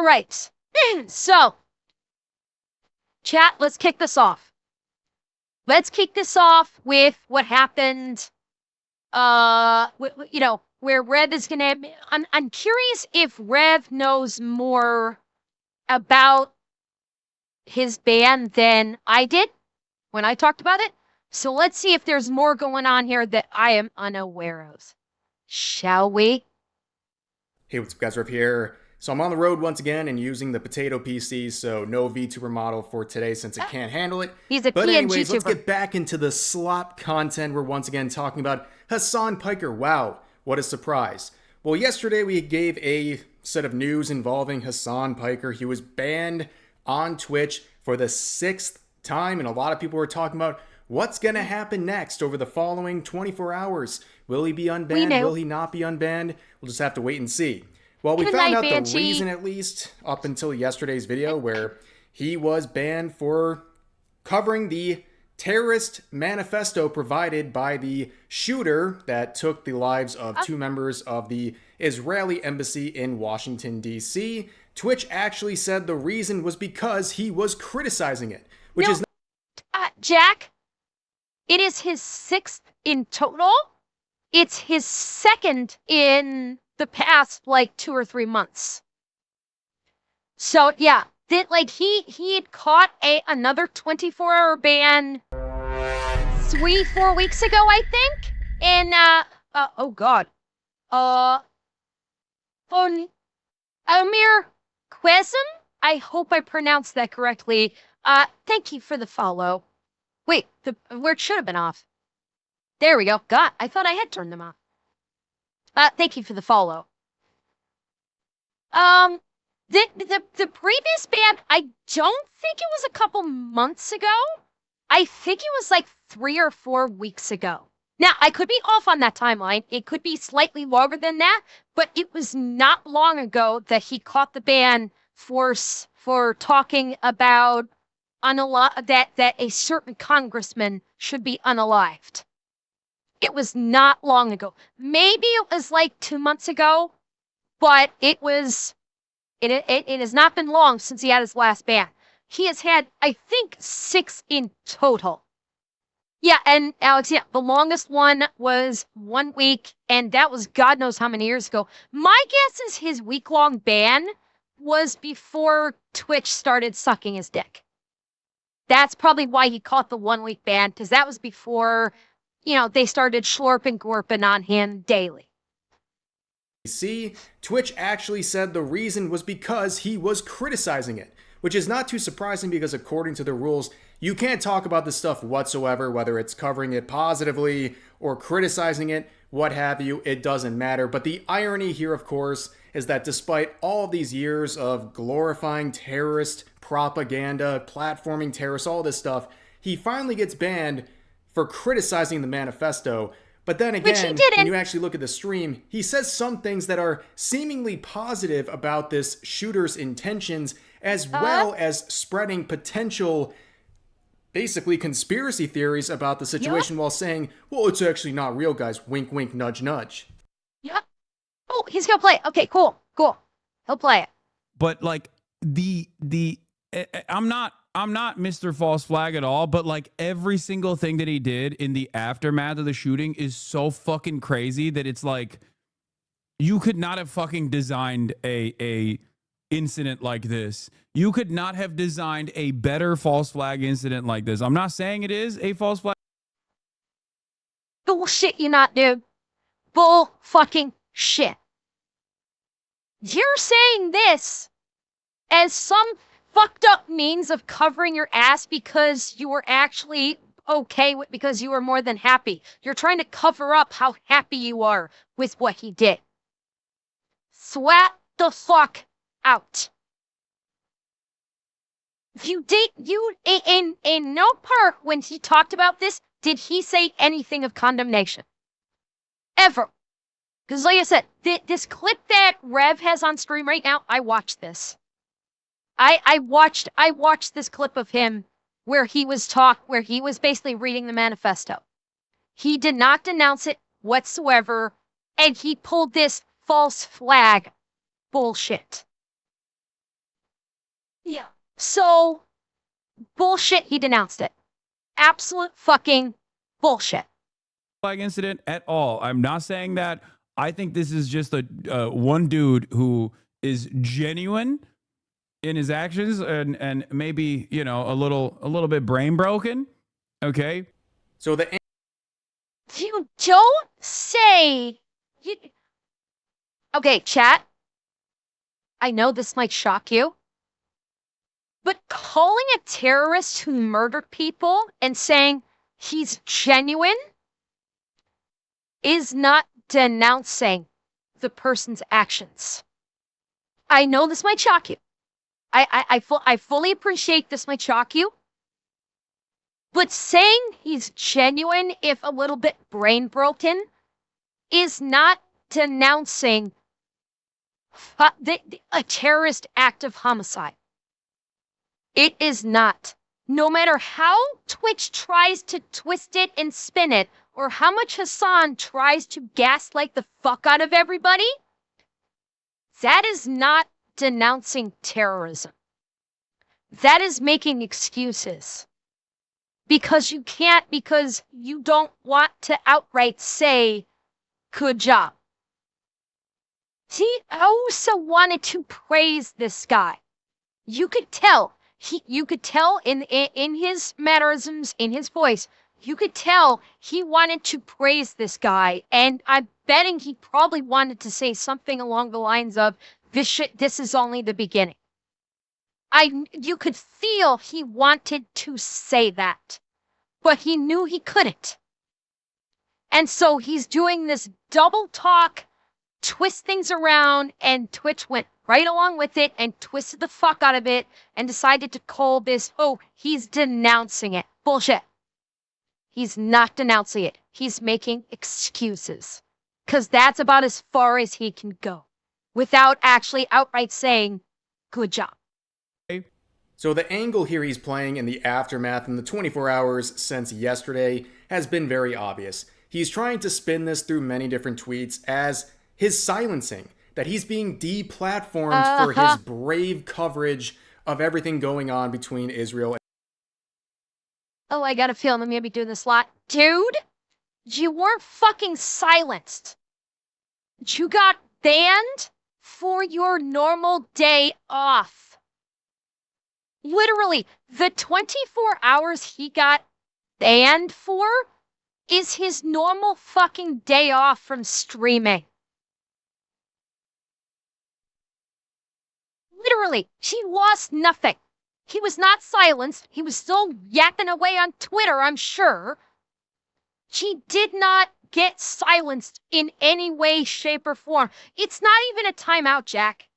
right. So, chat, let's kick this off. Let's kick this off with what happened, where Rev is gonna... I'm curious if Rev knows more about his ban than I did when I talked about it. So let's see if there's more going on here that I am unaware of. Shall we? Hey, what's up guys, Rev here. So I'm on the road once again and using the potato PC, so no VTuber model for today since it can't handle it. He's a But PNG anyways, let's tuber. get back into the slop content. We're once again talking about Hassan Piker. Wow, what a surprise. Well, yesterday we gave a set of news involving Hassan Piker. He was banned on Twitch for the 6th time, and a lot of people were talking about what's going to happen next over the following 24 hours. Will he be unbanned? Will he not be unbanned? We'll just have to wait and see. Well, we found out the reason, at least, up until yesterday's video, where he was banned for covering the terrorist manifesto provided by the shooter that took the lives of 2 members of the Israeli embassy in Washington, D.C. Twitch actually said the reason was because he was criticizing it, which is not... Jack, it is his 6th in total. It's his 2nd in the past, 2 or 3 months. So, yeah, he had caught another 24-hour ban 3-4 weeks ago, I think. And, oh God. On Amir Quesum? I hope I pronounced that correctly. Thank you for the follow. Wait, where it should have been off. There we go. God, I thought I had turned them off. Thank you for the follow. The previous ban, I don't think it was a couple months ago. I think it was 3 or 4 weeks ago. Now, I could be off on that timeline. It could be slightly longer than that, but it was not long ago that he caught the ban for talking about that a certain congressman should be unalived. It was not long ago. Maybe it was 2 months ago, but it has not been long since he had his last ban. He has had, I think, 6 in total. Yeah, and Alex, yeah, the longest one was 1 week, and that was God knows how many years ago. My guess is his week-long ban was before Twitch started sucking his dick. That's probably why he caught the 1 week ban, because that was before... they started slurping gorping on him daily. See, Twitch actually said the reason was because he was criticizing it, which is not too surprising because according to the rules, you can't talk about this stuff whatsoever, whether it's covering it positively or criticizing it, what have you, it doesn't matter. But the irony here, of course, is that despite all of these years of glorifying terrorist propaganda, platforming terrorists, all this stuff, he finally gets banned for criticizing the manifesto. But then again, when you actually look at the stream, he says some things that are seemingly positive about this shooter's intentions, as well as spreading potential, basically conspiracy theories about the situation while saying, well, it's actually not real, guys. Wink, wink, nudge, nudge. Yeah. Oh, he's gonna play it. Okay, cool. He'll play it. But I'm not Mr. False Flag at all, but every single thing that he did in the aftermath of the shooting is so fucking crazy that it's you could not have fucking designed a incident like this. You could not have designed a better false flag incident like this. I'm not saying it is a false flag. Bullshit, you not, dude. Bull fucking shit. You're saying this as some fucked up means of covering your ass because you were actually okay with, because you were more than happy. You're trying to cover up how happy you are with what he did. Swat the fuck out. In no part when he talked about this did he say anything of condemnation. Ever. Because like I said, this clip that Rev has on stream right now, I watched this. I watched this clip of him where he was basically reading the manifesto. He did not denounce it whatsoever, and he pulled this false flag bullshit. Yeah. So, bullshit, he denounced it. Absolute fucking bullshit. Flag incident at all. I'm not saying that. I think this is just a one dude who is genuine in his actions and maybe, you know, a little bit brain broken. Okay. So the You don't say. You... Okay, chat. I know this might shock you, but calling a terrorist who murdered people and saying he's genuine is not denouncing the person's actions. I know this might shock you. I fully appreciate this might shock you. But saying he's genuine, if a little bit brain broken, is not denouncing a terrorist act of homicide. It is not. No matter how Twitch tries to twist it and spin it, or how much Hassan tries to gaslight the fuck out of everybody, that is not denouncing terrorism. That is making excuses. Because you can't, because you don't want to outright say, good job. He also wanted to praise this guy. You could tell. You could tell in his mannerisms, in his voice, you could tell he wanted to praise this guy. And I'm betting he probably wanted to say something along the lines of, this is only the beginning. You could feel he wanted to say that, but he knew he couldn't. And so he's doing this double talk, twist things around, and Twitch went right along with it and twisted the fuck out of it and decided to call this, oh, he's denouncing it. Bullshit. He's not denouncing it. He's making excuses. Because that's about as far as he can go without actually outright saying, good job. So the angle here he's playing in the aftermath in the 24 hours since yesterday has been very obvious. He's trying to spin this through many different tweets as his silencing, that he's being deplatformed for his brave coverage of everything going on between Israel and... Oh, I got a feeling I'm gonna be doing this a lot. Dude, you weren't fucking silenced. You got banned for your normal day off. Literally, the 24 hours he got banned for is his normal fucking day off from streaming. Literally, he lost nothing. He was not silenced. He was still yapping away on Twitter, I'm sure. He did not get silenced in any way, shape, or form. It's not even a timeout, Jack.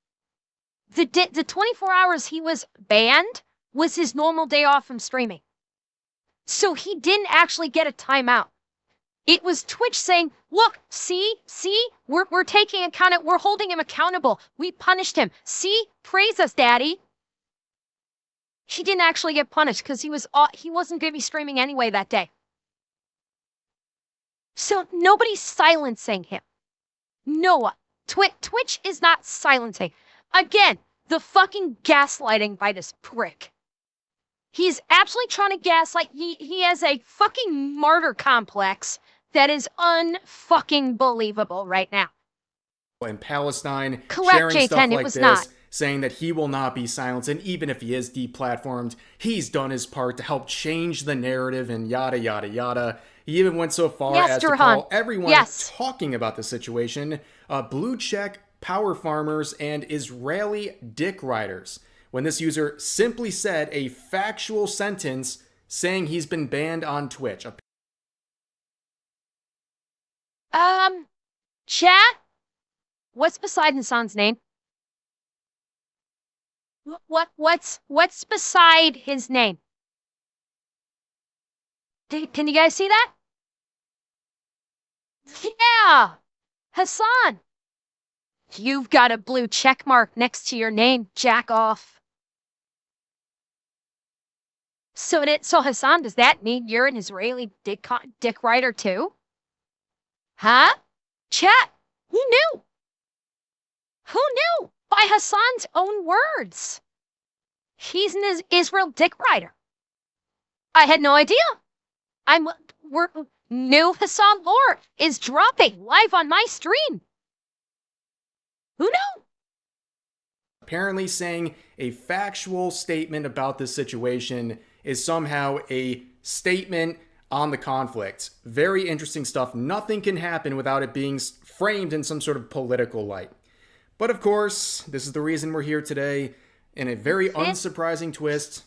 The 24 hours he was banned was his normal day off from streaming. So he didn't actually get a timeout. It was Twitch saying, look, see, we're taking account, we're holding him accountable. We punished him. See, praise us, daddy. He didn't actually get punished because he wasn't going to be streaming anyway that day. So nobody's silencing him. Noah, Twitch is not silencing. Again, the fucking gaslighting by this prick. He's absolutely trying to gaslight. He has a fucking martyr complex that is unfucking believable right now. In Palestine, correct, sharing J10, stuff like it was this, not. saying that he will not be silenced, and even if he is deplatformed, he's done his part to help change the narrative and yada, yada, yada. He even went so far as to call everyone talking about the situation blue check power farmers and Israeli dick riders, when this user simply said a factual sentence saying he's been banned on Twitch. Chat? What's beside Hassan's name? What's beside his name? Can you guys see that? Yeah! Hassan! You've got a blue check mark next to your name, jack off. So Hassan, does that mean you're an Israeli dick rider too? Huh? Chat, who knew? Who knew? By Hassan's own words. He's an Israel dick rider. I had no idea. We're new Hassan lore is dropping live on my stream. Who knew? Apparently saying a factual statement about this situation is somehow a statement on the conflict. Very interesting stuff. Nothing can happen without it being framed in some sort of political light. But of course, this is the reason we're here today. In a very unsurprising twist,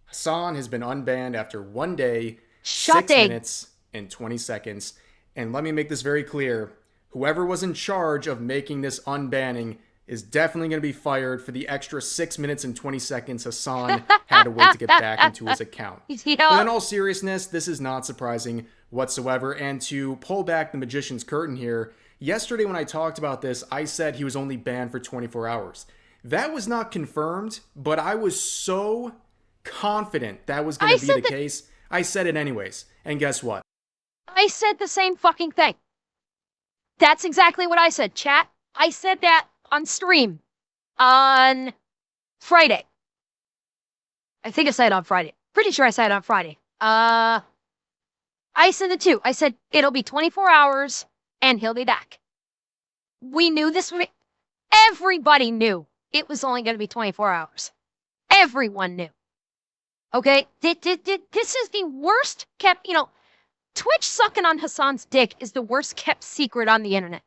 Hassan has been unbanned after 1 day, 6 minutes, and 20 seconds. And let me make this very clear. Whoever was in charge of making this unbanning is definitely going to be fired for the extra 6 minutes and 20 seconds Hassan had to wait to get back into his account. But in all seriousness, this is not surprising whatsoever. And to pull back the magician's curtain here, yesterday when I talked about this, I said he was only banned for 24 hours. That was not confirmed, but I was so confident that was going to be the case. I said it anyways. And guess what? I said the same fucking thing. That's exactly what I said, chat. I said that on stream on Friday. I think I said it on Friday. Pretty sure I said it on Friday. I said it too. I said it'll be 24 hours and he'll be back. We knew this. Everybody knew it was only going to be 24 hours. Everyone knew. Okay? This is the worst kept, Twitch sucking on Hassan's dick is the worst kept secret on the internet.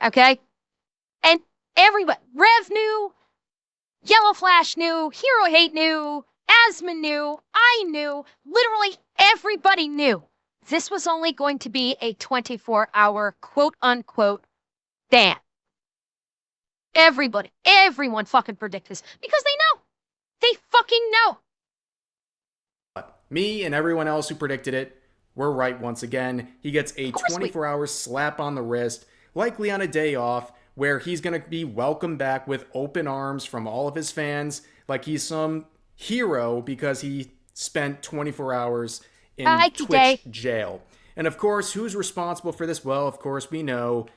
Okay? And everybody, Rev knew, Yellow Flash knew, Hero Hate knew, Asmon knew, I knew, literally everybody knew this was only going to be a 24-hour quote-unquote ban. Everyone fucking predict this because they know. They fucking know. Me and everyone else who predicted it were right once again. He gets a 24-hour slap on the wrist, likely on a day off, where he's going to be welcomed back with open arms from all of his fans, like he's some hero because he spent 24 hours in Twitch jail. And of course, who's responsible for this? Well, of course, we know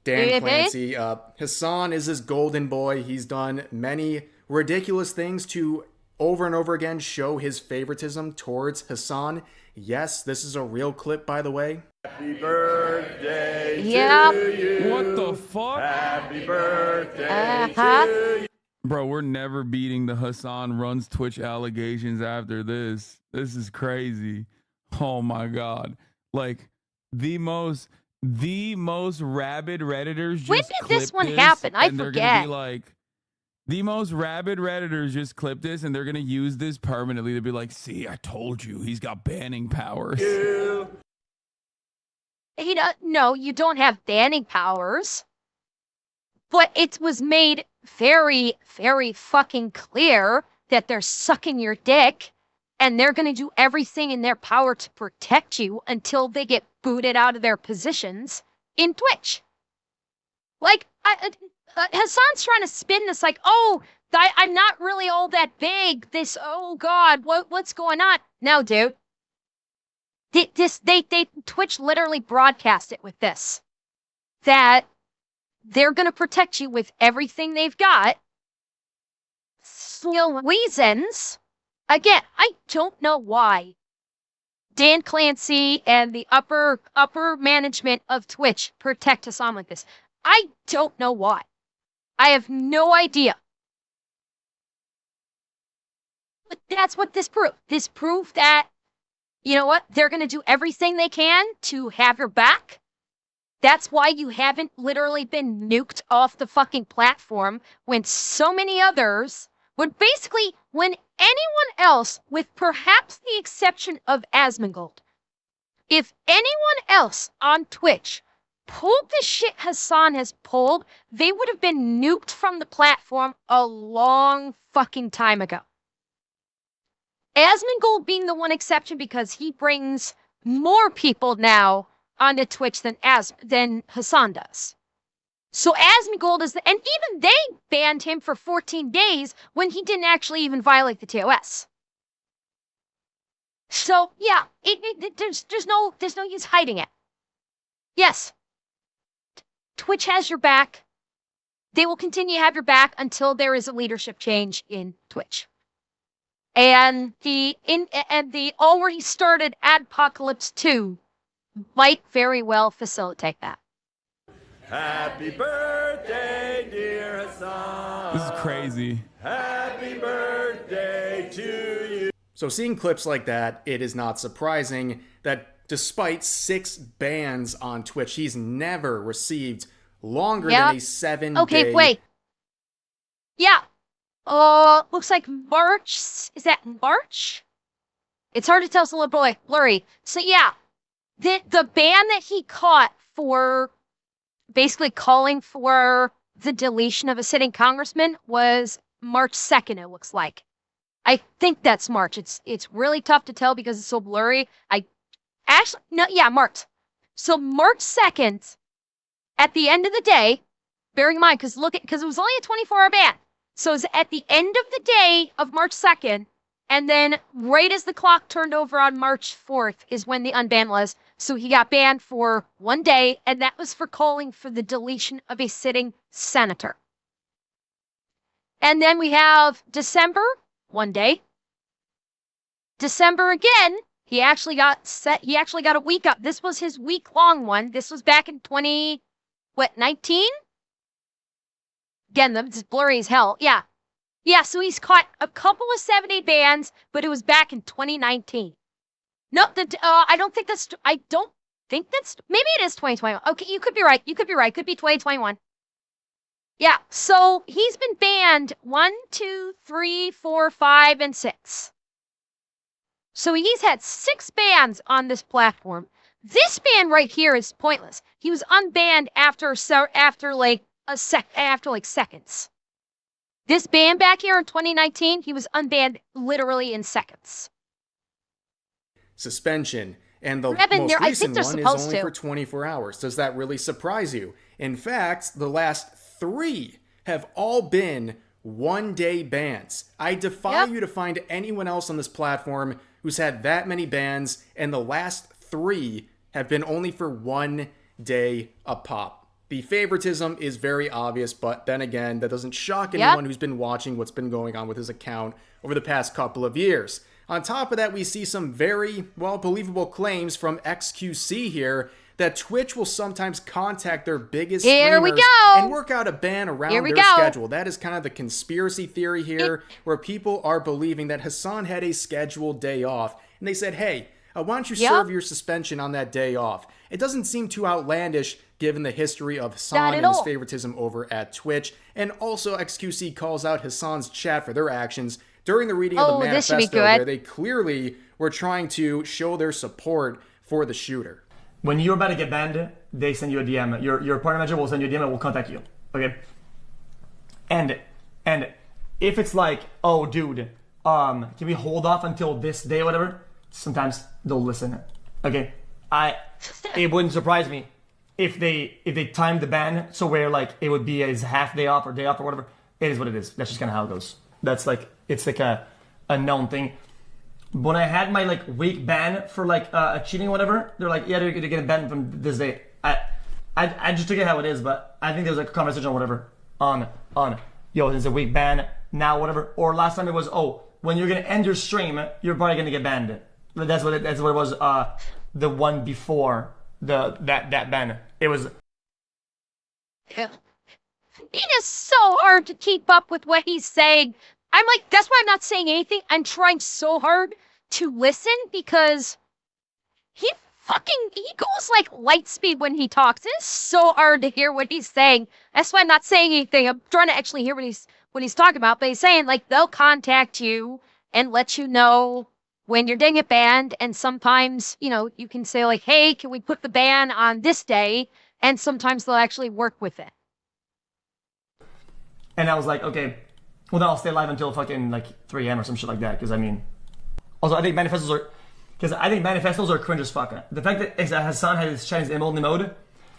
Dan Clancy. Hassan is his golden boy. He's done many ridiculous things to over and over again show his favoritism towards Hassan. Yes, this is a real clip, by the way. Happy birthday to you. What the fuck? Happy birthday to you. Bro, we're never beating the Hassan runs Twitch allegations after this. This is crazy. Oh my God. Like the most rabid Redditors just when did this one happen? I forget. They're gonna be like, the most rabid Redditors just clip this and they're gonna use this permanently to be like, see, I told you, he's got banning powers. No, you don't have banning powers. But it was made very, very fucking clear that they're sucking your dick and they're going to do everything in their power to protect you until they get booted out of their positions in Twitch. Like, Hassan's trying to spin this like, oh, I'm not really all that big. This, oh God, what's going on? No, dude. Twitch literally broadcast it with this. That they're going to protect you with everything they've got. Still reasons. Again, I don't know why Dan Clancy and the upper management of Twitch protect Hassan like this. I don't know why. I have no idea. But that's what this proved. This proved that, you know what? They're going to do everything they can to have your back. That's why you haven't literally been nuked off the fucking platform when so many others, when anyone else, with perhaps the exception of Asmongold, if anyone else on Twitch pulled the shit Hassan has pulled, they would have been nuked from the platform a long fucking time ago. Asmongold being the one exception because he brings more people now onto Twitch than Hassan does. So Asmongold is and even they banned him for 14 days when he didn't actually even violate the TOS. So yeah, there's no use hiding it. Yes, Twitch has your back. they will continue to have your back until there is a leadership change in Twitch. And the already started Adpocalypse 2 might very well facilitate that. Happy birthday, dear Hassan. This is crazy. Happy birthday to you. So seeing clips like that, it is not surprising that despite 6 bans on Twitch, he's never received longer than a 7-day... Okay, wait. Yeah. Looks like March. Is that March? It's hard to tell. It's a little blurry. So yeah, the ban that he caught for basically calling for the deletion of a sitting congressman was March 2nd, it looks like. I think that's March. It's really tough to tell because it's so blurry. March. So March 2nd, at the end of the day, bearing in mind, because it was only a 24-hour ban. So it was at the end of the day of March 2nd, and then right as the clock turned over on March 4th is when the unban was. So he got banned for 1 day, and that was for calling for the deletion of a sitting senator. And then we have December, 1 day. December again, he actually got a week up. This was his week-long one. This was back in 2019? Again, it's blurry as hell. Yeah. Yeah, so he's caught a couple of 7-day bans, but it was back in 2019. No, I don't think that's, maybe it is 2021. Okay, you could be right. Could be 2021. Yeah, so he's been banned 1, 2, 3, 4, 5, and 6. So he's had 6 bans on this platform. This ban right here is pointless. He was unbanned after seconds. This ban back here in 2019, he was unbanned literally in seconds. Suspension. And the Revan, most recent one is only to. for 24 hours. Does that really surprise you? In fact, the last 3 have all been 1-day bans. I defy you to find anyone else on this platform who's had that many bans, and the last 3 have been only for 1 day a pop. The favoritism is very obvious, but then again, that doesn't shock anyone who's been watching what's been going on with his account over the past couple of years. On top of that, we see some very, believable claims from XQC here that Twitch will sometimes contact their biggest streamers and work out a ban around their schedule. That is kind of the conspiracy theory here, where people are believing that Hassan had a scheduled day off, and they said, hey, why don't you serve your suspension on that day off? It doesn't seem too outlandish given the history of Hassan and his favoritism over at Twitch. And also XQC calls out Hassan's chat for their actions during the reading of the manifesto, where they clearly were trying to show their support for the shooter. When you're about to get banned, they send you a DM. Your partner manager will send you a DM and will contact you. Okay? And if it's like, oh dude, can we hold off until this day or whatever? Sometimes they'll listen. Okay? It wouldn't surprise me if they timed the ban so where like it would be as half day off or day off or whatever. It is what it is. That's just kind of how it goes. That's like, it's like a known thing. When I had my like week ban for like cheating or whatever, they're like, yeah, you're gonna get banned from this day. I just took it how it is, but I think there was like a conversation or whatever on yo, there's a week ban now, whatever. Or last time it was, oh, when you're gonna end your stream, you're probably gonna get banned. That's what it was. The one before that ban. It was. Yeah. It is so hard to keep up with what he's saying. I'm like, that's why I'm not saying anything. I'm trying so hard to listen because he goes like light speed when he talks. It's so hard to hear what he's saying. That's why I'm not saying anything. I'm trying to actually hear what he's talking about. But he's saying like they'll contact you and let you know when you're getting it banned. And sometimes, you can say like, hey, can we put the ban on this day? And sometimes they'll actually work with it. And I was like, okay, well then I'll stay live until fucking like 3 a.m. or some shit like that. Because I mean, also I think manifestos are cringe as fuck. The fact that Hassan had his Chinese emoji mode,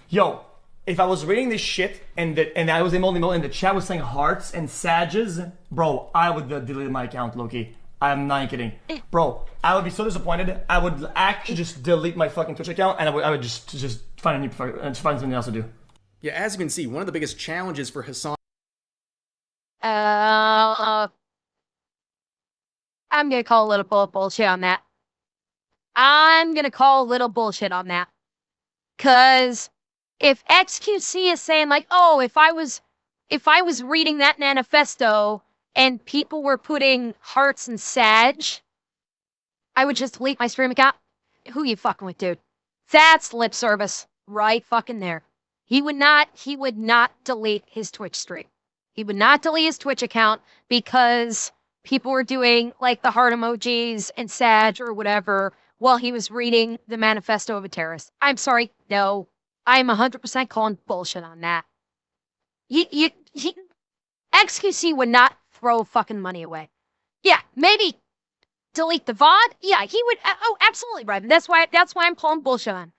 yo, if I was reading this shit and I was emoji mode and the chat was saying hearts and sages, bro, I would delete my account, Loki. I'm not kidding, bro. I would be so disappointed. I would actually just delete my fucking Twitch account and I would just find something else to do. Yeah, as you can see, one of the biggest challenges for Hassan I'm gonna call a little bullshit on that. I'm gonna call a little bullshit on that. Cause if XQC is saying like, oh, if I was reading that manifesto and people were putting hearts and Sag, I would just delete my stream account. Who you fucking with, dude? That's lip service right fucking there. He would not delete his Twitch stream. He would not delete his Twitch account because people were doing like the heart emojis and Sag or whatever while he was reading the manifesto of a terrorist. I'm sorry. No, I'm 100% calling bullshit on that. XQC would not throw fucking money away. Yeah, maybe delete the VOD. Yeah, he would. Oh, absolutely right. That's why I'm calling bullshit on.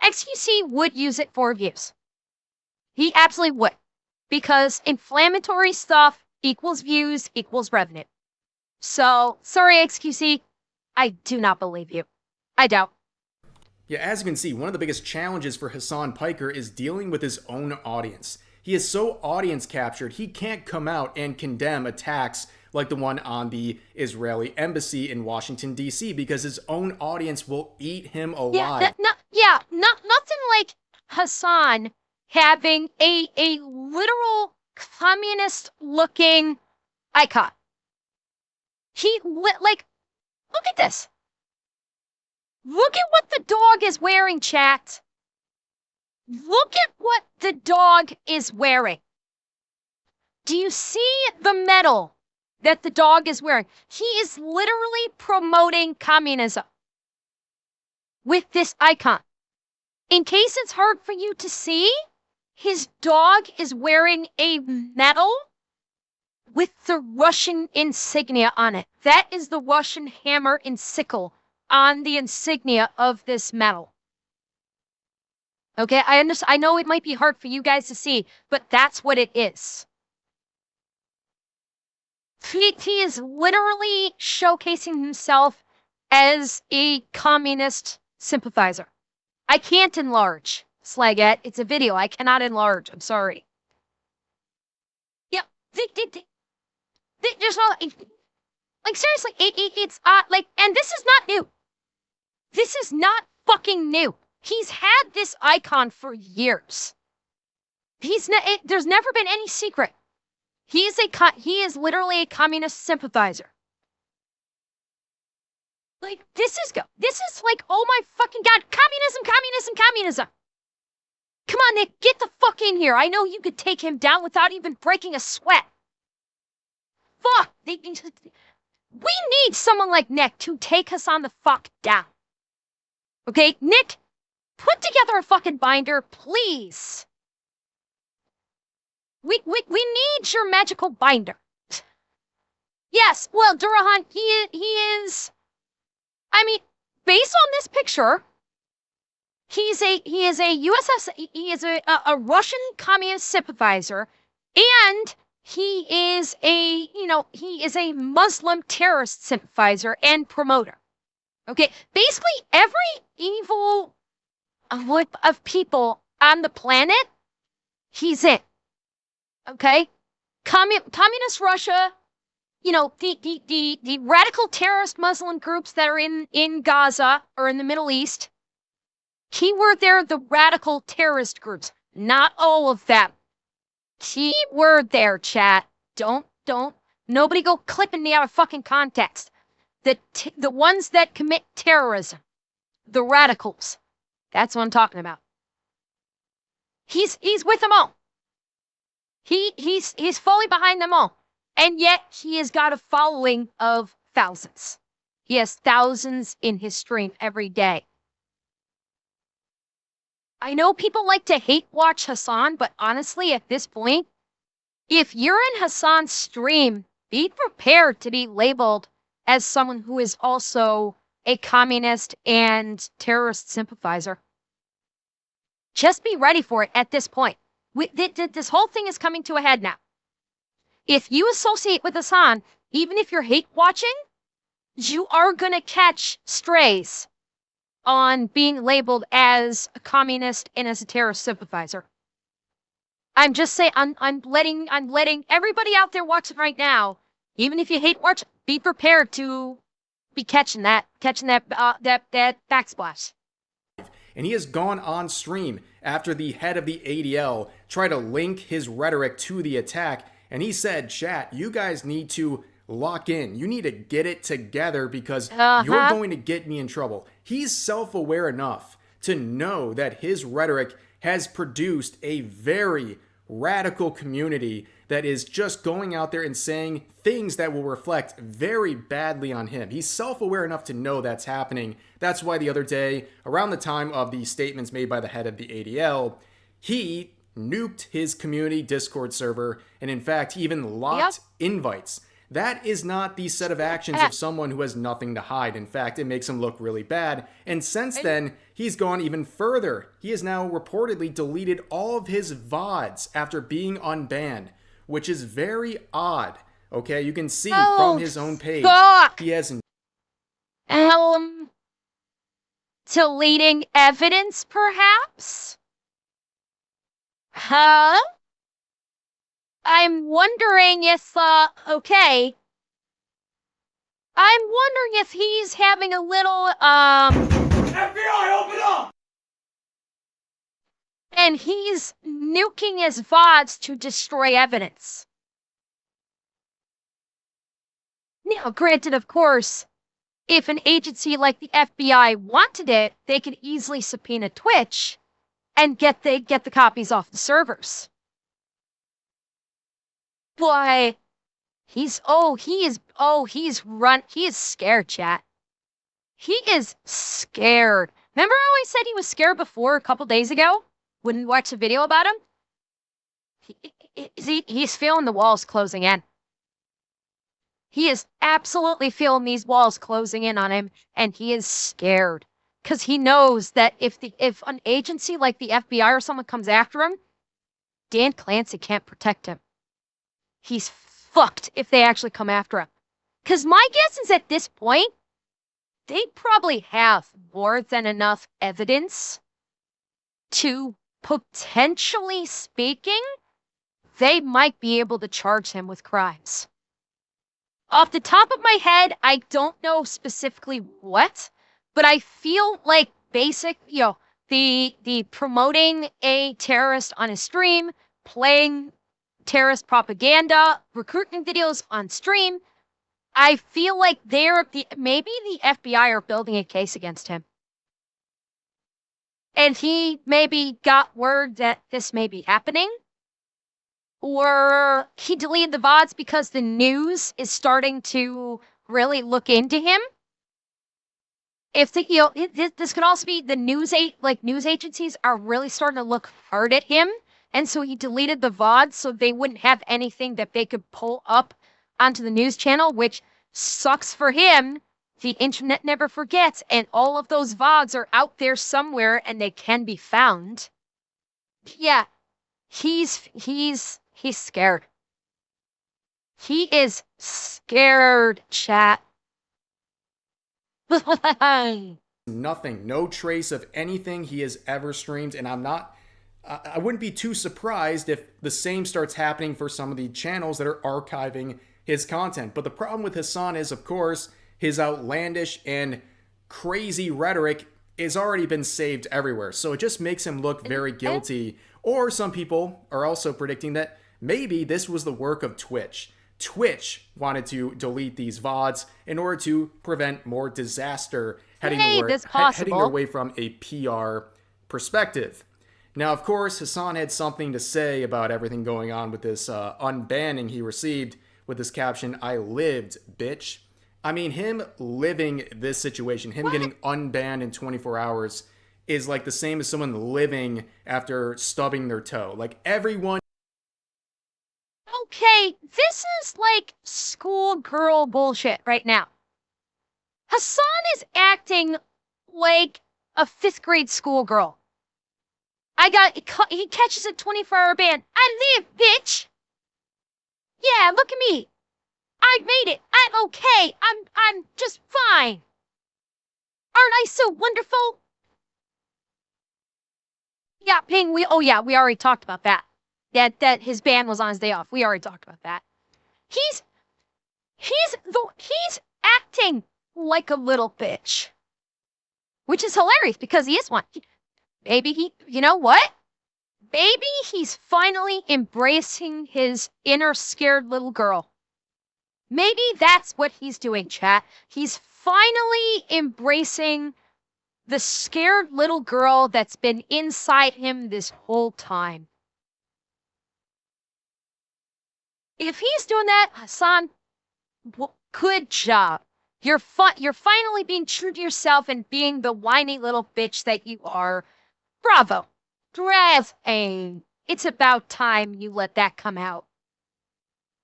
XQC would use it for views. He absolutely would. Because inflammatory stuff equals views equals revenue. So, sorry, XQC. I do not believe you. I doubt. Yeah, as you can see, one of the biggest challenges for Hassan Piker is dealing with his own audience. He is so audience captured, he can't come out and condemn attacks like the one on the Israeli embassy in Washington, D.C., because his own audience will eat him alive. Nothing like Hassan having a literal communist-looking icon. Look at this. Look at what the dog is wearing, chat. Look at what the dog is wearing. Do you see the medal that the dog is wearing? He is literally promoting communism with this icon. In case it's hard for you to see, his dog is wearing a medal with the Russian insignia on it. That is the Russian hammer and sickle on the insignia of this medal. Okay, I know it might be hard for you guys to see, but that's what it is. He is literally showcasing himself as a communist sympathizer. I can't enlarge, Slagette. It's a video. I cannot enlarge. I'm sorry. Yeah, there's no, like, seriously, it's, like, and this is not new. This is not fucking new. He's had this icon for years. There's never been any secret. He is literally a communist sympathizer. Like, this is like, oh my fucking God, communism. Come on, Nick, get the fuck in here. I know you could take him down without even breaking a sweat. Fuck. We need someone like Nick to take us on the fuck down. Okay, Nick, put together a fucking binder, please. We need your magical binder. Yes, well, Durahan, he is. I mean, based on this picture, he is a Russian communist sympathizer, and he is a Muslim terrorist sympathizer and promoter. Okay, basically every evil of people on the planet, he's in. Okay, communist Russia, the radical terrorist Muslim groups that are in Gaza or in the Middle East. Keyword there, the radical terrorist groups, not all of them. Keyword there, chat. Don't. Nobody go clipping me out of fucking context. The ones that commit terrorism, the radicals. That's what I'm talking about. He's with them all. He's fully behind them all. And yet he has got a following of thousands. He has thousands in his stream every day. I know people like to hate watch Hassan, but honestly, at this point, if you're in Hassan's stream, be prepared to be labeled as someone who is also a communist and terrorist sympathizer. Just be ready for it at this point. This whole thing is coming to a head now. If you associate with Hassan, even if you're hate watching, you are going to catch strays on being labeled as a communist and as a terrorist sympathizer. I'm just saying, I'm letting everybody out there watching right now, even if you hate watch, be prepared to be catching that that backsplash. And he has gone on stream after the head of the ADL tried to link his rhetoric to the attack. And he said, chat, you guys need to lock in. You need to get it together because you're going to get me in trouble. He's self-aware enough to know that his rhetoric has produced a very radical community that is just going out there and saying things that will reflect very badly on him. He's self-aware enough to know that's happening. That's why the other day, around the time of the statements made by the head of the ADL, he nuked his community Discord server, and in fact, he even locked invites. That is not the set of actions of someone who has nothing to hide. In fact, it makes him look really bad. And since then, he's gone even further. He has now reportedly deleted all of his VODs after being unbanned, which is very odd. Okay, you can see from his own page, he has... Deleting evidence, perhaps? Huh? I'm wondering if, okay. I'm wondering if he's having a little, FBI, open up! and he's nuking his VODs to destroy evidence. Now, granted, of course, if an agency like the FBI wanted it, they could easily subpoena Twitch and get the copies off the servers. But he is scared, chat. He is scared. Remember how I said he was scared before a couple days ago when we watched a video about him? He's feeling the walls closing in. He is absolutely feeling these walls closing in on him, and he is scared because he knows that if an agency like the FBI or someone comes after him, Dan Clancy can't protect him. He's fucked if they actually come after him. Because my guess is at this point, they probably have more than enough evidence to, potentially speaking, they might be able to charge him with crimes. Off the top of my head, I don't know specifically what, but I feel like the promoting a terrorist on a stream, playing terrorist propaganda, recruiting videos on stream, I feel like maybe the FBI are building a case against him. And he maybe got word that this may be happening. Or he deleted the VODs because the news is starting to really look into him. If this could also be the news agencies are really starting to look hard at him. And so he deleted the VODs so they wouldn't have anything that they could pull up onto the news channel, which sucks for him. The internet never forgets, and all of those VODs are out there somewhere and they can be found. Yeah, he's scared. He is scared, chat. Nothing, no trace of anything he has ever streamed, and I wouldn't be too surprised if the same starts happening for some of the channels that are archiving his content. But the problem with Hassan is, of course, his outlandish and crazy rhetoric has already been saved everywhere. So it just makes him look very guilty. Or some people are also predicting that maybe this was the work of Twitch. Twitch wanted to delete these VODs in order to prevent more disaster heading away from a PR perspective. Now, of course, Hassan had something to say about everything going on with this unbanning he received with this caption, "I lived, bitch." I mean, him living this situation, him getting unbanned in 24 hours is like the same as someone living after stubbing their toe. Like, everyone... Okay, this is like schoolgirl bullshit right now. Hassan is acting like a 5th grade schoolgirl. He catches a 24-hour ban. I live, bitch. Yeah, look at me. I made it. I'm okay. I'm just fine. Aren't I so wonderful? Yeah, Ping, we already talked about that. That his ban was on his day off. We already talked about that. He's acting like a little bitch. Which is hilarious because he is one. You know what? Maybe he's finally embracing his inner scared little girl. Maybe that's what he's doing, chat. He's finally embracing the scared little girl that's been inside him this whole time. If he's doing that, Hassan, good job. You're finally being true to yourself and being the whiny little bitch that you are. Bravo. Bravo. It's about time you let that come out.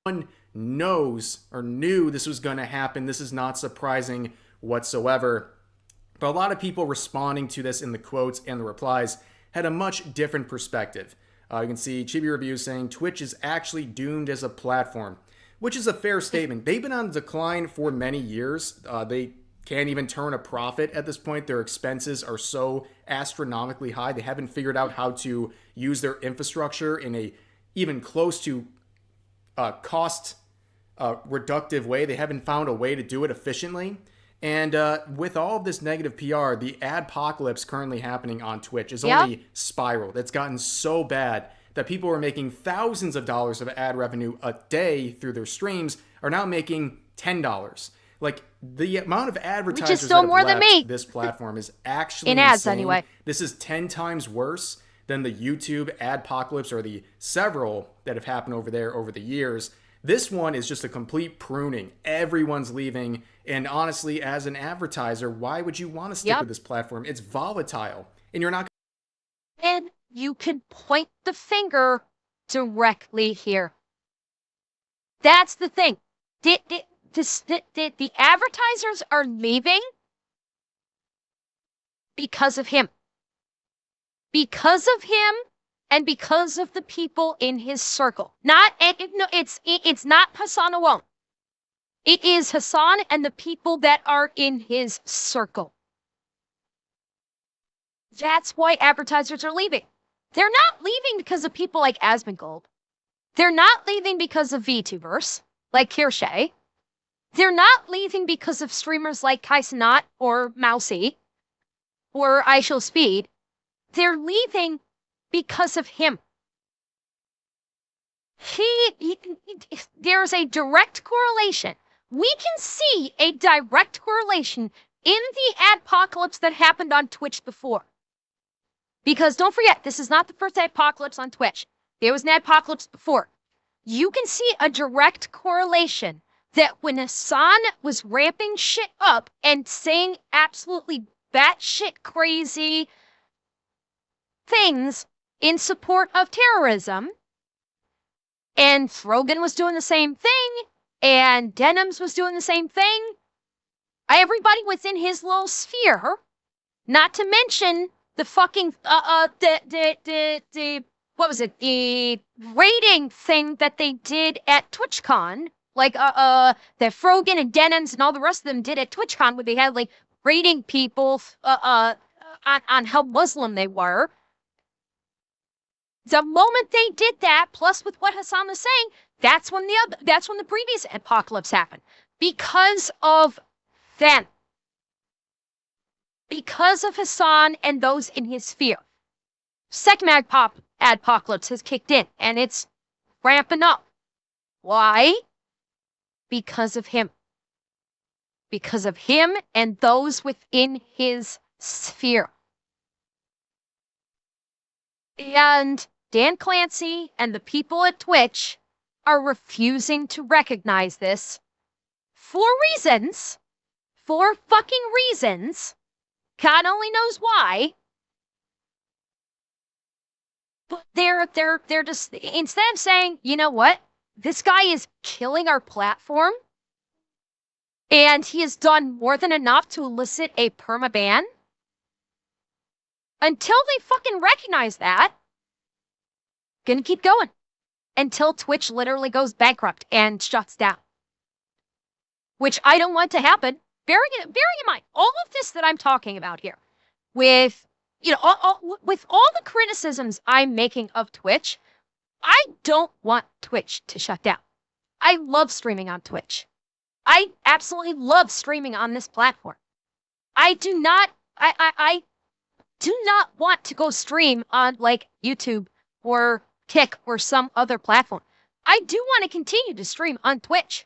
One knows or knew this was going to happen. This is not surprising whatsoever. But a lot of people responding to this in the quotes and the replies had a much different perspective. You can see Chibi Review saying Twitch is actually doomed as a platform, which is a fair statement. They've been on decline for many years. They can't even turn a profit at this point. Their expenses are so astronomically high. They haven't figured out how to use their infrastructure in a even close to cost reductive way. They haven't found a way to do it efficiently. And with all of this negative PR, the adpocalypse currently happening on Twitch is only spiraled. It's gotten so bad that people are making thousands of dollars of ad revenue a day through their streams are now making $10. Like, the amount of advertisers Which is still that have more than left me. this platform is actually in ads insane. anyway. This is 10 times worse than the YouTube adpocalypse or the several that have happened over there over the years. This one is just a complete pruning. Everyone's leaving. And honestly, as an advertiser, why would you want to stick with this platform? It's volatile. And you're not. And you can point the finger directly here. That's the thing. The advertisers are leaving because of him. Because of him. And because of the people in his circle. It's not Hassan alone. It is Hassan and the people that are in his circle. That's why advertisers are leaving. They're not leaving because of people like Asmongold. They're not leaving because of VTubers, like Kirsche. They're not leaving because of streamers like Kaisenat or Mousy or iShowSpeed. They're leaving because of him. There's a direct correlation. We can see a direct correlation in the adpocalypse that happened on Twitch before. Because don't forget, this is not the first adpocalypse on Twitch. There was an adpocalypse before. You can see a direct correlation that when Hassan was ramping shit up and saying absolutely batshit crazy things in support of terrorism, and Frogan was doing the same thing, and Denims was doing the same thing. Everybody within his little sphere, not to mention the fucking what was it? The rating thing that they did at TwitchCon, like that Frogan and Denims and all the rest of them did at TwitchCon, where they had like rating people on how Muslim they were. The moment they did that, plus with what Hassan was saying, that's when the previous apocalypse happened. Because of them. Because of Hassan and those in his sphere. Second adpocalypse has kicked in, and it's ramping up. Why? Because of him. Because of him and those within his sphere. And Dan Clancy and the people at Twitch are refusing to recognize this for reasons, for fucking reasons. God only knows why. But they're just, instead of saying, you know what, this guy is killing our platform, and he has done more than enough to elicit a permaban. Until they fucking recognize that, gonna keep going until Twitch literally goes bankrupt and shuts down. Which I don't want to happen. Bearing in mind all of this that I'm talking about here, with with all the criticisms I'm making of Twitch, I don't want Twitch to shut down. I love streaming on Twitch. I absolutely love streaming on this platform. I do not want to go stream on like YouTube or Kick or some other platform. I do want to continue to stream on Twitch.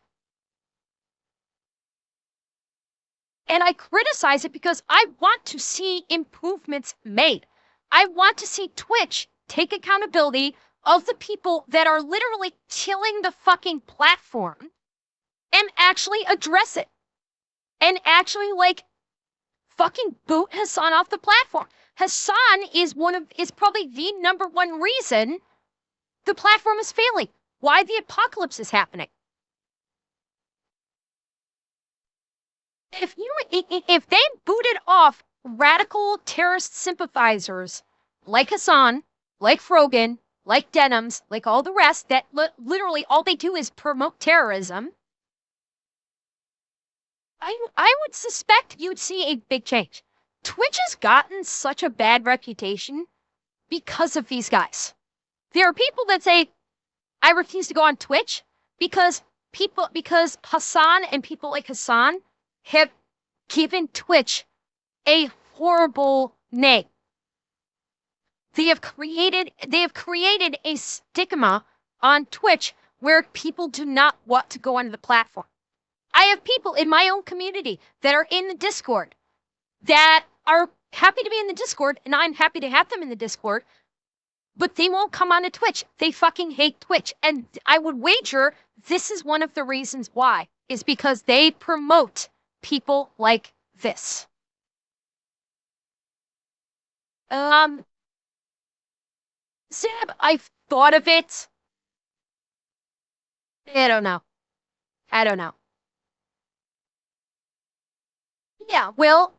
And I criticize it because I want to see improvements made. I want to see Twitch take accountability of the people that are literally killing the fucking platform and actually address it. And actually, like, fucking boot Hassan off the platform. Hassan is probably the number one reason the platform is failing. Why the apocalypse is happening. If they booted off radical terrorist sympathizers like Hassan, like Frogan, like Denims, like all the rest that literally all they do is promote terrorism, I would suspect you'd see a big change. Twitch has gotten such a bad reputation because of these guys. There are people that say, I refuse to go on Twitch because Hassan and people like Hassan have given Twitch a horrible name. They have created a stigma on Twitch where people do not want to go onto the platform. I have people in my own community that are in the Discord that are happy to be in the Discord, and I'm happy to have them in the Discord, but they won't come onto Twitch. They fucking hate Twitch. And I would wager this is one of the reasons why, is because they promote people like this. Zeb, I've thought of it. I don't know. Yeah, well,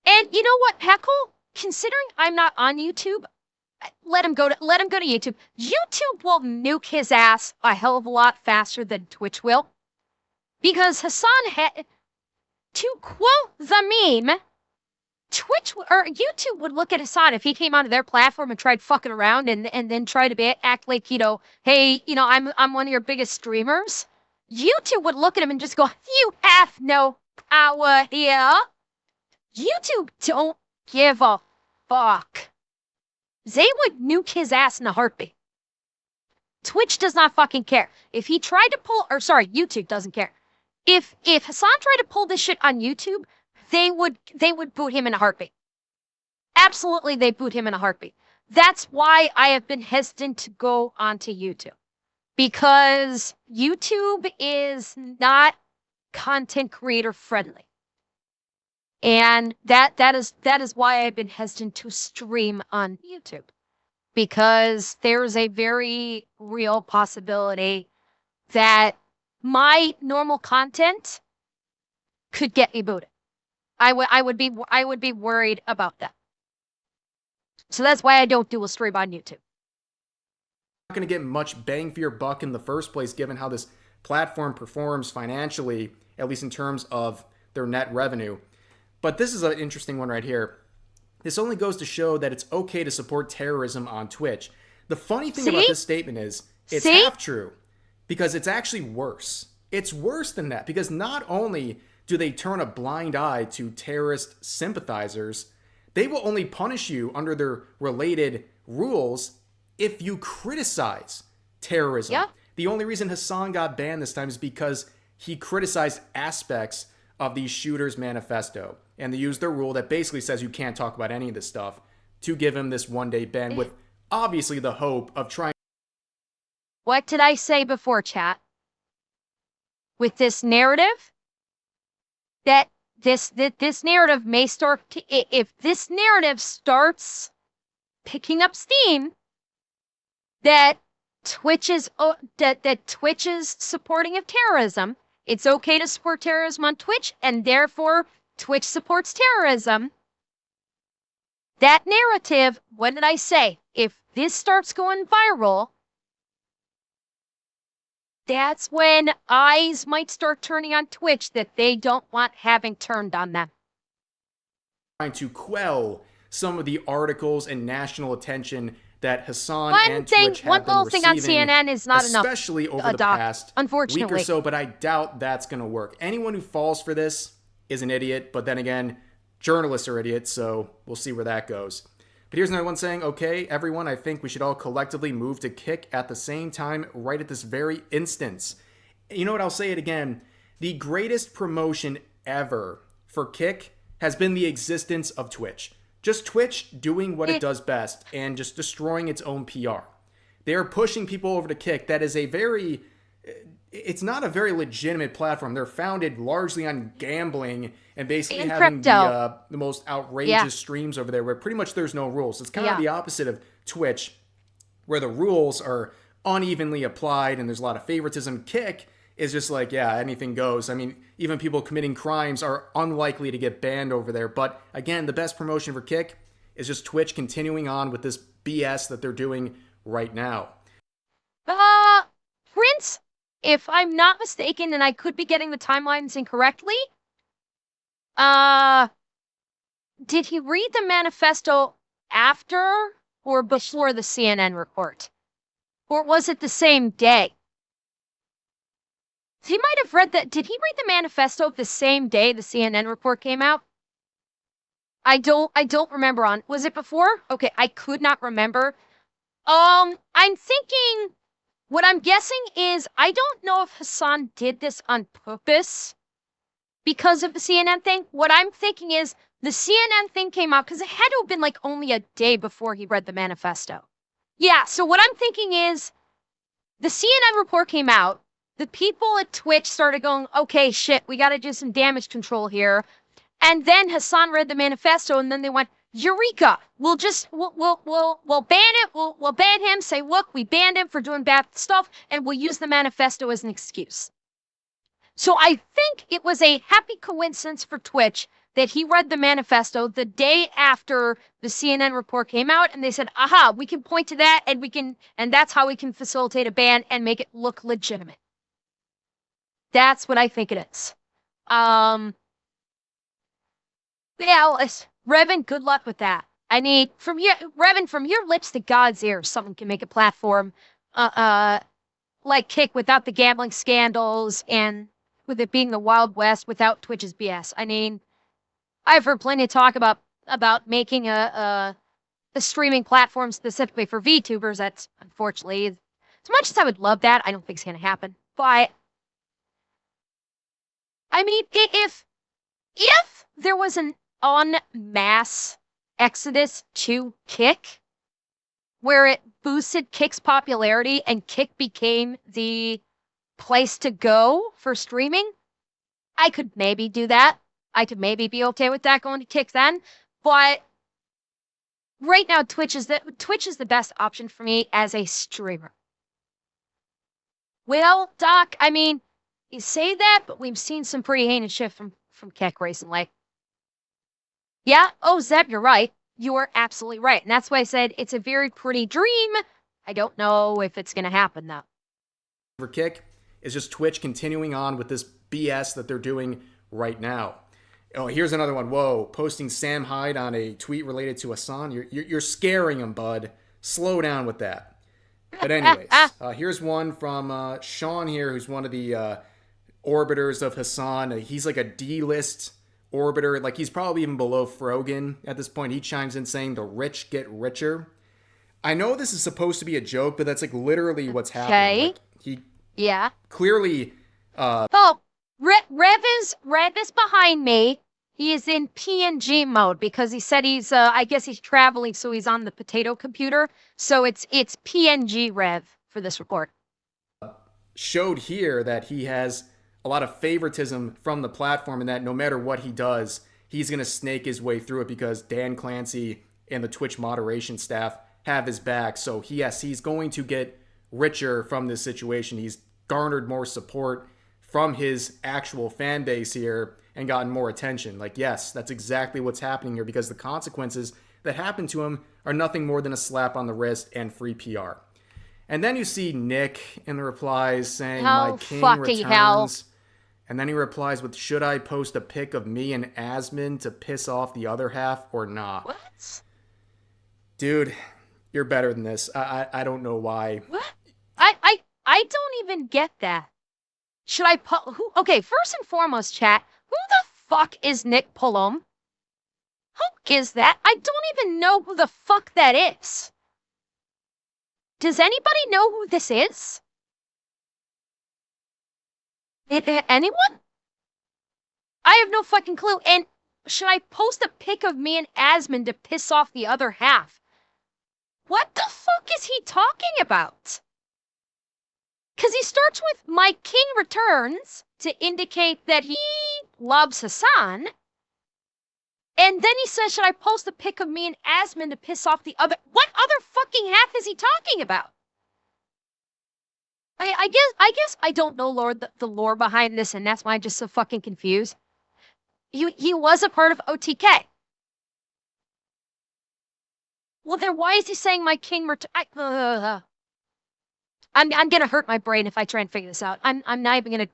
and you know what, Heckle? Considering I'm not on YouTube, let him go to YouTube. YouTube will nuke his ass a hell of a lot faster than Twitch will. Because Hassan had, to quote the meme, Twitch or YouTube would look at Hassan if he came onto their platform and tried fucking around and then try to act like, hey, I'm one of your biggest streamers. YouTube would look at him and just go, you have no power here. YouTube don't give a fuck. They would nuke his ass in a heartbeat. Twitch does not fucking care. If he tried to YouTube doesn't care. If Hassan tried to pull this shit on YouTube, they would boot him in a heartbeat. Absolutely, they boot him in a heartbeat. That's why I have been hesitant to go onto YouTube. Because YouTube is not content creator friendly. And that is why I've been hesitant to stream on YouTube. Because there's a very real possibility that my normal content could get me booted. I would be worried about that. So that's why I don't do a stream on YouTube. Not going to get much bang for your buck in the first place, given how this platform performs financially, at least in terms of their net revenue. But this is an interesting one right here. This only goes to show that it's okay to support terrorism on Twitch. The funny thing about this statement is it's half true, because it's actually worse. It's worse than that, because not only do they turn a blind eye to terrorist sympathizers, they will only punish you under their related rules if you criticize terrorism. Yeah. The only reason Hassan got banned this time is because he criticized aspects of the Shooters Manifesto. And they used their rule that basically says you can't talk about any of this stuff to give him this one-day ban with obviously the hope of trying. What did I say before, chat? With this narrative, that this narrative may start if this narrative starts picking up steam, that Twitch is supporting of terrorism. It's okay to support terrorism on Twitch, and therefore Twitch supports terrorism. That narrative, what did I say? If this starts going viral, that's when eyes might start turning on Twitch that they don't want having turned on them. Trying to quell some of the articles and national attention that Hassan and Twitch have one been little thing on receiving, CNN is not enough, especially over the Doc, past week unfortunately. or so, but I doubt that's going to work. Anyone who falls for this is an idiot, but then again, journalists are idiots, so we'll see where that goes. But here's another one saying, okay, everyone, I think we should all collectively move to Kick at the same time right at this very instance. You know what? I'll say it again. The greatest promotion ever for Kick has been the existence of Twitch. Just Twitch doing what it does best and just destroying its own PR. They are pushing people over to Kick. That is it's not a very legitimate platform. They're founded largely on gambling and basically And having crypto. the most outrageous streams over there where pretty much there's no rules. It's kind of the opposite of Twitch, where the rules are unevenly applied and there's a lot of favoritism. Kick is just like, yeah, anything goes. I mean, even people committing crimes are unlikely to get banned over there. But again, the best promotion for Kick is just Twitch continuing on with this BS that they're doing right now. Prince, if I'm not mistaken, and I could be getting the timelines incorrectly, did he read the manifesto after or before the CNN report? Or was it the same day? He might have read that. Did he read the manifesto the same day the CNN report came out? I don't remember on. Was it before? Okay, I could not remember. I'm thinking, what I'm guessing is, I don't know if Hassan did this on purpose because of the CNN thing. What I'm thinking is, the CNN thing came out because it had to have been like only a day before he read the manifesto. Yeah, so what I'm thinking is, the CNN report came out. The people at Twitch started going, okay, shit, we got to do some damage control here. And then Hassan read the manifesto, and then they went, Eureka! We'll ban it. We'll ban him. Say, look, we banned him for doing bad stuff, and we'll use the manifesto as an excuse. So I think it was a happy coincidence for Twitch that he read the manifesto the day after the CNN report came out, and they said, aha, we can point to that, and that's how we can facilitate a ban and make it look legitimate. That's what I think it is. Yeah, Revan, good luck with that. I need, Revan, from your lips to God's ears, someone can make a platform, like Kick without the gambling scandals and with it being the Wild West without Twitch's BS. I mean, I've heard plenty of talk about making a streaming platform specifically for VTubers. That's unfortunately, as much as I would love that, I don't think it's going to happen. But I mean, if there was an en masse exodus to Kick, where it boosted Kick's popularity and Kick became the place to go for streaming, I could maybe do that. I could maybe be okay with that going to Kick then. But right now, Twitch is the best option for me as a streamer. Well, Doc, I mean, you say that, but we've seen some pretty heinous shit from Kick recently. Yeah, oh, Zeb, you're right. You are absolutely right. And that's why I said it's a very pretty dream. I don't know if it's going to happen, though. For Kick is just Twitch continuing on with this BS that they're doing right now. Oh, here's another one. Whoa, posting Sam Hyde on a tweet related to Hassan. You're scaring him, bud. Slow down with that. But anyways, here's one from Sean here, who's one of the orbiters of Hassan. He's like a D-list orbiter. Like, he's probably even below Frogan at this point. He chimes in saying the rich get richer. I know this is supposed to be a joke, but that's like literally what's happening. Like, he clearly Rev is behind me. He is in PNG mode because he said he's I guess he's traveling, so he's on the potato computer. So it's PNG Rev for this report. Showed here that he has a lot of favoritism from the platform, and that no matter what he does, he's going to snake his way through it because Dan Clancy and the Twitch moderation staff have his back. So he's going to get richer from this situation. He's garnered more support from his actual fan base here and gotten more attention. Like, yes, that's exactly what's happening here because the consequences that happen to him are nothing more than a slap on the wrist and free PR. And then you see Nick in the replies saying, my king returns. Hell. And then he replies with, should I post a pic of me and Asmund to piss off the other half or not? What? Dude, You're better than this. I don't know why. What? I don't even get that. Should I who? Okay, first and foremost, chat. Who the fuck is Nick Pullum? Who is that? I don't even know who the fuck that is. Does anybody know who this is? Anyone? I have no fucking clue. And should I post a pic of me and Asmund to piss off the other half? What the fuck is he talking about? Because he starts with, my king returns, to indicate that he loves Hassan. And then he says, should I post a pic of me and Asmund to piss off the other? What other fucking half is he talking about? I guess I don't know the lore behind this, and that's why I'm just so fucking confused. He was a part of OTK. Well, then why is he saying my king I'm gonna hurt my brain if I try and figure this out. I'm not even gonna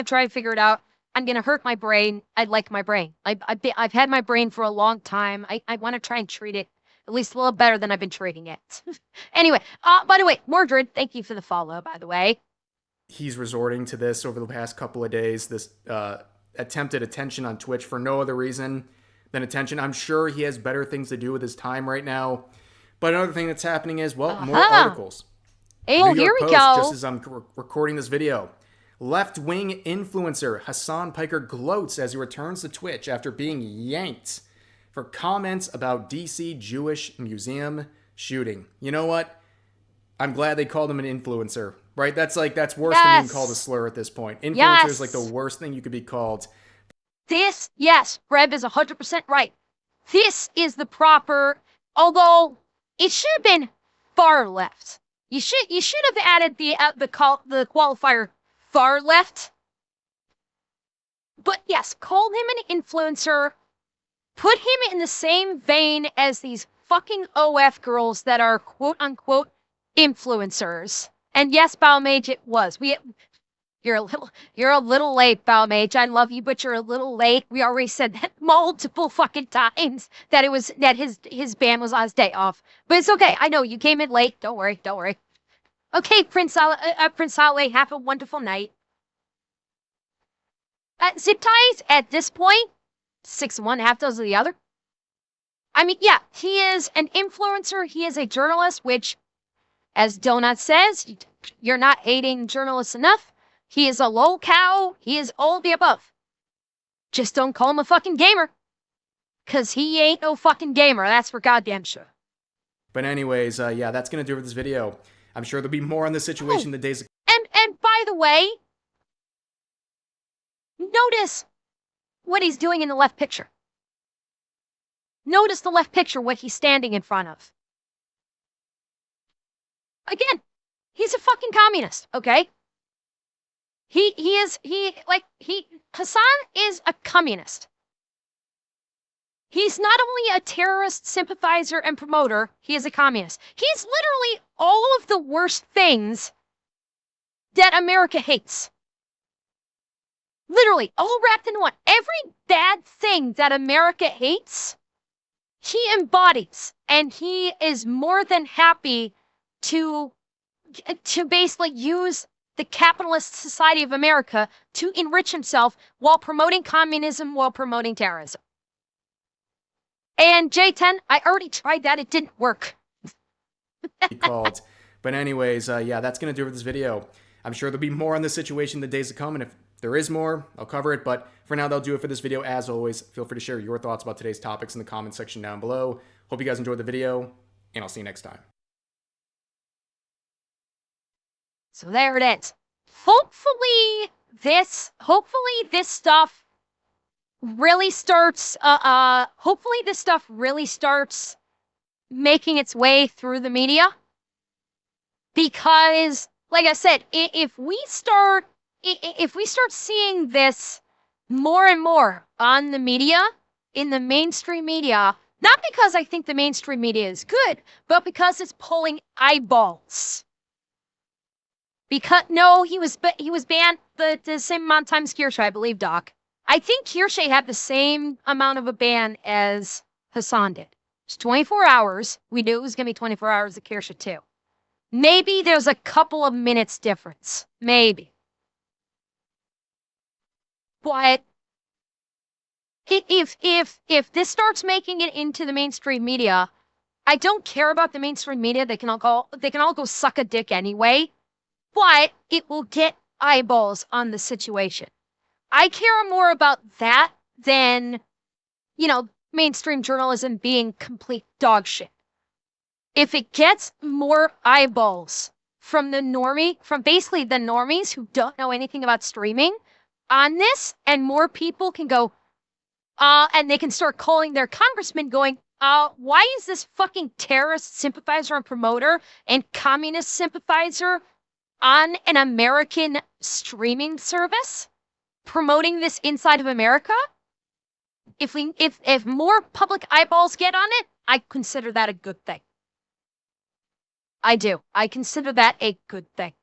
try and figure it out. I'm gonna hurt my brain. I like my brain. I've had my brain for a long time. I want to try and treat it at least a little better than I've been treating it. Anyway, by the way, Mordred, thank you for the follow, by the way. He's resorting to this over the past couple of days, this attempted attention on Twitch for no other reason than attention. I'm sure he has better things to do with his time right now. But another thing that's happening is, well, more articles. Oh, here we go. Just as I'm recording this video. Left-wing influencer Hassan Piker gloats as he returns to Twitch after being yanked for comments about DC Jewish Museum shooting. You know what? I'm glad they called him an influencer, right? That's worse than being called a slur at this point. Influencer is like the worst thing you could be called. Yes, Reb is 100% right. This is the proper, although it should have been far left. You should have added the qualifier far left. But yes, called him an influencer, put him in the same vein as these fucking OF girls that are quote unquote influencers. And yes, Balmage, it was. You're a little late, Balmage. I love you, but you're a little late. We already said that multiple fucking times that his band was on his day off. But it's okay. I know you came in late. Don't worry. Okay, Prince Ale, have a wonderful night. Zip ties at this point, 6 of one, half dozen of the other. I mean, yeah, he is an influencer. He is a journalist, which, as Donut says, you're not hating journalists enough. He is a lol cow. He is all the above. Just don't call him a fucking gamer. Because he ain't no fucking gamer. That's for goddamn sure. But anyways, yeah, that's going to do it for this video. I'm sure there'll be more on this situation in the days. And by the way, notice what he's doing in the left picture. Notice the left picture, what he's standing in front of. Again, he's a fucking communist, okay? Hassan is a communist. He's not only a terrorist sympathizer and promoter, he is a communist. He's literally all of the worst things that America hates. Literally, all wrapped into one. Every bad thing that America hates, he embodies. And he is more than happy to basically use the capitalist society of America to enrich himself while promoting communism, while promoting terrorism. And J10, I already tried that. It didn't work. Called. But anyways, yeah, that's going to do it for this video. I'm sure there'll be more on this situation in the days to come. And if there is more, I'll cover it. But for now, that'll do it for this video. As always, feel free to share your thoughts about today's topics in the comment section down below. Hope you guys enjoyed the video, and I'll see you next time. So there it is. Hopefully this stuff really starts making its way through the media, because like I said, if we start seeing this more and more on the media, in the mainstream media, not because I think the mainstream media is good, but because it's pulling eyeballs. Because no, he was banned the same amount of times Kirsche, I believe, Doc. I think Kirsche had the same amount of a ban as Hassan did. It's 24 hours. We knew it was going to be 24 hours of Kirsha too. Maybe there's a couple of minutes difference. Maybe. But if this starts making it into the mainstream media, I don't care about the mainstream media. They can all go suck a dick anyway. But it will get eyeballs on the situation. I care more about that than, mainstream journalism being complete dog shit. If it gets more eyeballs from basically the normies who don't know anything about streaming on this, and more people can go, and they can start calling their congressman going, why is this fucking terrorist sympathizer and promoter and communist sympathizer on an American streaming service promoting this inside of America? If more public eyeballs get on it, I consider that a good thing. I do. I consider that a good thing.